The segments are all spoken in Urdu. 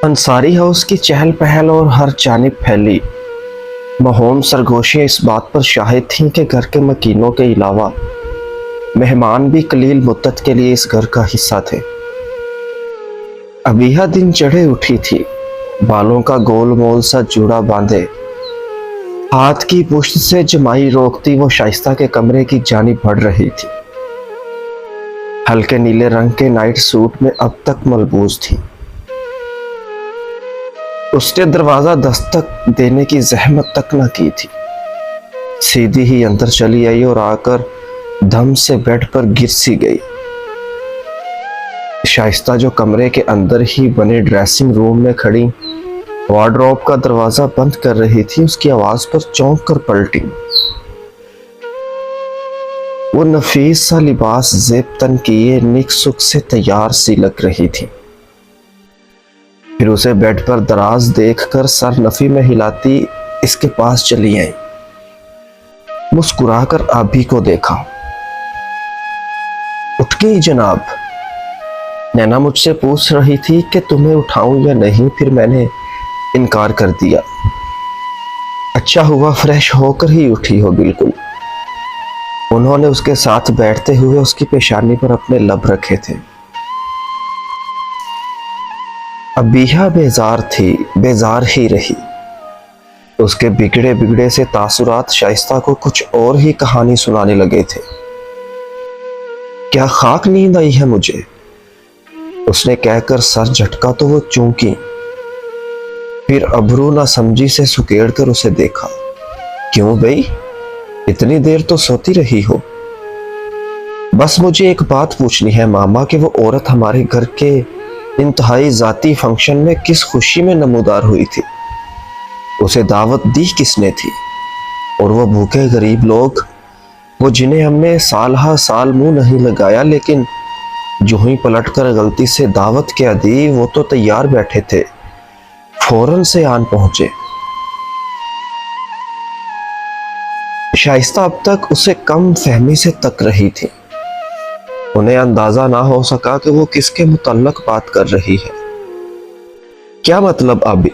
انصاری ہاؤس کی چہل پہل اور ہر جانب پھیلی مہم سرگوشیاں اس بات پر شاہد تھیں کہ گھر کے مکینوں کے علاوہ مہمان بھی قلیل مدت کے لیے اس گھر کا حصہ تھے۔ ابیہ دن چڑھے اٹھی تھی، بالوں کا گول مول سا جوڑا باندھے، ہاتھ کی پشت سے جمائی روکتی وہ شائستہ کے کمرے کی جانب بڑھ رہی تھی۔ ہلکے نیلے رنگ کے نائٹ سوٹ میں اب تک ملبوس تھی۔ اس نے دروازہ دستک دینے کی زحمت تک نہ کی تھی، سیدھی ہی اندر چلی آئی اور آ کر دھم سے بیڈ پر گر سی گئی۔ شائستہ جو کمرے کے اندر ہی بنے ڈریسنگ روم میں کھڑی وارڈروب کا دروازہ بند کر رہی تھی، اس کی آواز پر چونک کر پلٹی۔ وہ نفیس سا لباس زیب تن کیے نک سک سے تیار سی لگ رہی تھی۔ پھر اسے بیڈ پر دراز دیکھ کر سر نفی میں ہلاتی اس کے پاس چلی آئی، مسکرا کر آبی کو دیکھا۔ اٹھ گئی جناب؟ نینا مجھ سے پوچھ رہی تھی کہ تمہیں اٹھاؤں یا نہیں، پھر میں نے انکار کر دیا۔ اچھا ہوا فریش ہو کر ہی اٹھی ہو۔ بالکل۔ انہوں نے اس کے ساتھ بیٹھتے ہوئے اس کی پیشانی پر اپنے لب رکھے تھے۔ ابیہ بیزار تھی، بیزار ہی رہی۔ اس کے بگڑے سے تاثرات شائستہ کو کچھ اور ہی کہانی سنانے لگے تھے۔ کیا خاک نیند آئی ہے مجھے؟ اس نے کہہ کر سر جھٹکا تو وہ چونکی، پھر ابرو نہ سمجھی سے سکیڑ کر اسے دیکھا۔ کیوں بھئی؟ اتنی دیر تو سوتی رہی ہو۔ بس مجھے ایک بات پوچھنی ہے ماما کہ وہ عورت ہمارے گھر کے انتہائی ذاتی فنکشن میں کس خوشی میں نمودار ہوئی تھی؟ اسے دعوت دی کس نے تھی؟ اور وہ بھوکے غریب لوگ، وہ جنہیں ہم نے سال ہا سال منہ نہیں لگایا، لیکن جو ہی پلٹ کر غلطی سے دعوت کیا دی، وہ تو تیار بیٹھے تھے، فوراً سے آن پہنچے۔ شائستہ اب تک اسے کم فہمی سے تک رہی تھی۔ انہیں اندازہ نہ ہو سکا کہ وہ کس کے متعلق بات کر رہی ہے۔ کیا مطلب آبی؟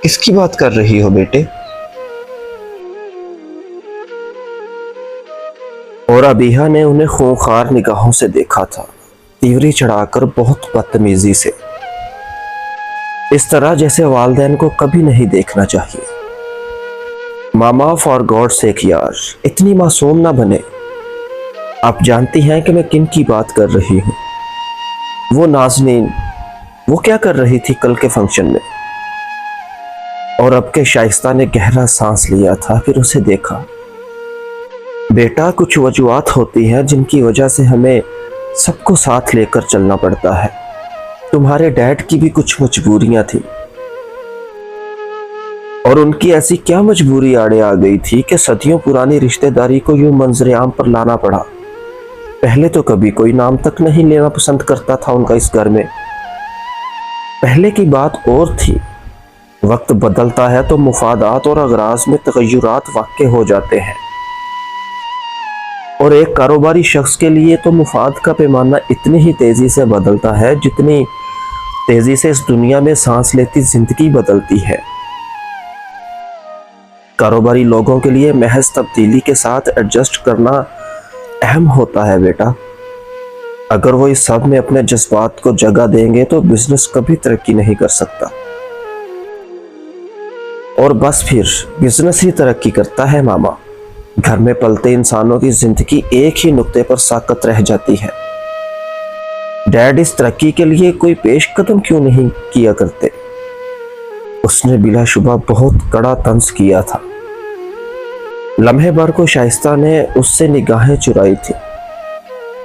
کس کی بات کر رہی ہو بیٹے؟ اور ابیہ نے انہیں خونخوار نگاہوں سے دیکھا تھا، تیوری چڑھا کر بہت بدتمیزی سے، اس طرح جیسے والدین کو کبھی نہیں دیکھنا چاہیے۔ ماما فار گاڈ سیک یار، اتنی معصوم نہ بنے۔ آپ جانتی ہیں کہ میں کن کی بات کر رہی ہوں؟ وہ نازنین، وہ کیا کر رہی تھی کل کے فنکشن میں؟ اور اب کہ شائستہ نے گہرا سانس لیا تھا، پھر اسے دیکھا۔ بیٹا، کچھ وجوہات ہوتی ہیں جن کی وجہ سے ہمیں سب کو ساتھ لے کر چلنا پڑتا ہے۔ تمہارے ڈیڈ کی بھی کچھ مجبوریاں تھیں، اور ان کی ایسی کیا مجبوری آڑے آ گئی تھی کہ صدیوں پرانی رشتہ داری کو یوں منظر عام پر لانا پڑا۔ پہلے تو کبھی کوئی نام تک نہیں لینا پسند کرتا تھا ان کا اس گھر میں۔ پہلے کی بات اور تھی، وقت بدلتا ہے تو مفادات اور اغراض میں تغیرات واقع ہو جاتے ہیں، اور ایک کاروباری شخص کے لیے تو مفاد کا پیمانہ اتنی ہی تیزی سے بدلتا ہے جتنی تیزی سے اس دنیا میں سانس لیتی زندگی بدلتی ہے۔ کاروباری لوگوں کے لیے محض تبدیلی کے ساتھ ایڈجسٹ کرنا اہم ہوتا ہے بیٹا۔ اگر وہ اس سب میں اپنے جذبات کو جگہ دیں گے تو بزنس کبھی ترقی نہیں کر سکتا، اور بس پھر بزنس ہی ترقی کرتا ہے ماما۔ گھر میں پلتے انسانوں کی زندگی ایک ہی نقطے پر ساکت رہ جاتی ہے۔ ڈیڈ اس ترقی کے لیے کوئی پیش قدم کیوں نہیں کیا کرتے؟ اس نے بلا شبہ بہت کڑا طنز کیا تھا۔ لمحے بھر کو شائستہ نے اس سے نگاہیں چرائی تھی،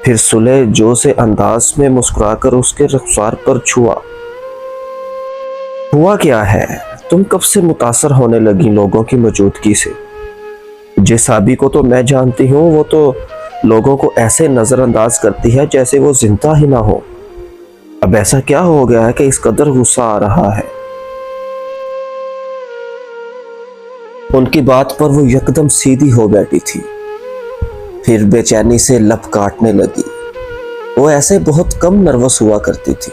پھر سلے جو سے انداز میں مسکرا کر اس کے رخسار پر چھوا۔ ہوا کیا ہے؟ تم کب سے متاثر ہونے لگی لوگوں کی موجودگی سے؟ جس آبی کو تو میں جانتی ہوں، وہ تو لوگوں کو ایسے نظر انداز کرتی ہے جیسے وہ زندہ ہی نہ ہو۔ اب ایسا کیا ہو گیا ہے کہ اس قدر غصہ آ رہا ہے؟ ان کی بات پر وہ یکدم سیدھی ہو بیٹھی تھی، پھر بے چینی سے لب کاٹنے لگی۔ وہ ایسے بہت کم نروس ہوا کرتی تھی۔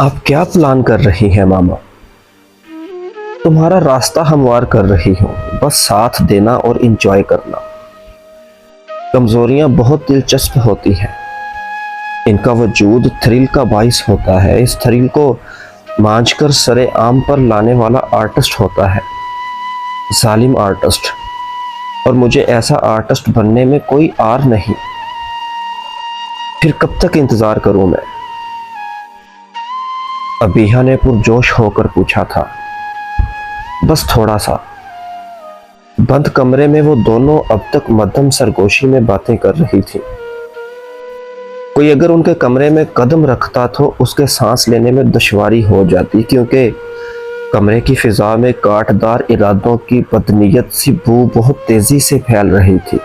آپ کیا پلان کر رہی ہیں ماما؟ تمہارا راستہ ہموار کر رہی ہوں، بس ساتھ دینا اور انجوائے کرنا۔ کمزوریاں بہت دلچسپ ہوتی ہیں، ان کا وجود تھرل کا باعث ہوتا ہے۔ اس تھرل کو مانچ کر سرے عام پر لانے والا آرٹسٹ ہوتا ہے، ظالم آرٹسٹ، اور مجھے ایسا آرٹسٹ بننے میں کوئی آر نہیں۔ پھر کب تک انتظار کروں میں؟ ابیہا نے پرجوش ہو کر پوچھا تھا۔ بس تھوڑا سا۔ بند کمرے میں وہ دونوں اب تک مدھم سرگوشی میں باتیں کر رہی تھی۔ کوئی اگر ان کے کمرے میں قدم رکھتا تو اس کے سانس لینے میں دشواری ہو جاتی، کیونکہ کمرے کی فضا میں کاٹدار ارادوں کی بدنیت سی بو بہت تیزی سے پھیل رہی تھی۔